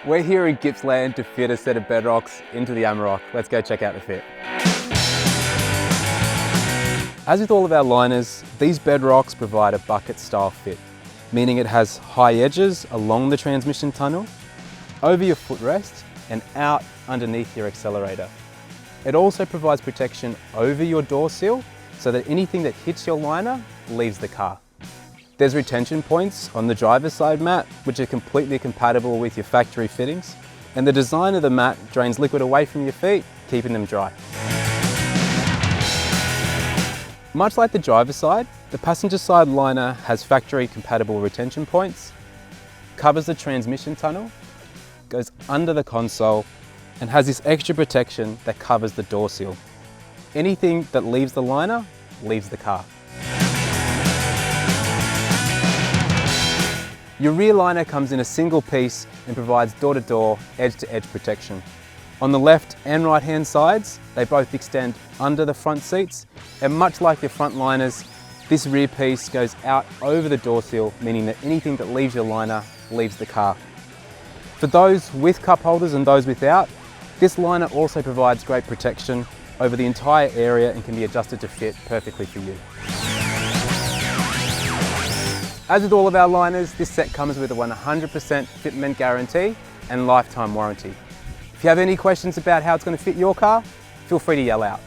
We're here in Gippsland to fit a set of Bedrocks into the Amarok. Let's go check out the fit. As with all of our liners, these Bedrocks provide a bucket style fit, meaning it has high edges along the transmission tunnel, over your footrest and out underneath your accelerator. It also provides protection over your door sill so that anything that hits your liner leaves the car. There's retention points on the driver's side mat, which are completely compatible with your factory fittings, and the design of the mat drains liquid away from your feet, keeping them dry. Much like the driver's side, the passenger side liner has factory compatible retention points, covers the transmission tunnel, goes under the console, and has this extra protection that covers the door sill. Anything that leaves the liner, leaves the car. Your rear liner comes in a single piece and provides door-to-door, edge-to-edge protection. On the left and right-hand sides, they both extend under the front seats, and much like your front liners, this rear piece goes out over the door sill, meaning that anything that leaves your liner leaves the car. For those with cup holders and those without, this liner also provides great protection over the entire area and can be adjusted to fit perfectly for you. As with all of our liners, this set comes with a 100% fitment guarantee and lifetime warranty. If you have any questions about how it's going to fit your car, feel free to yell out.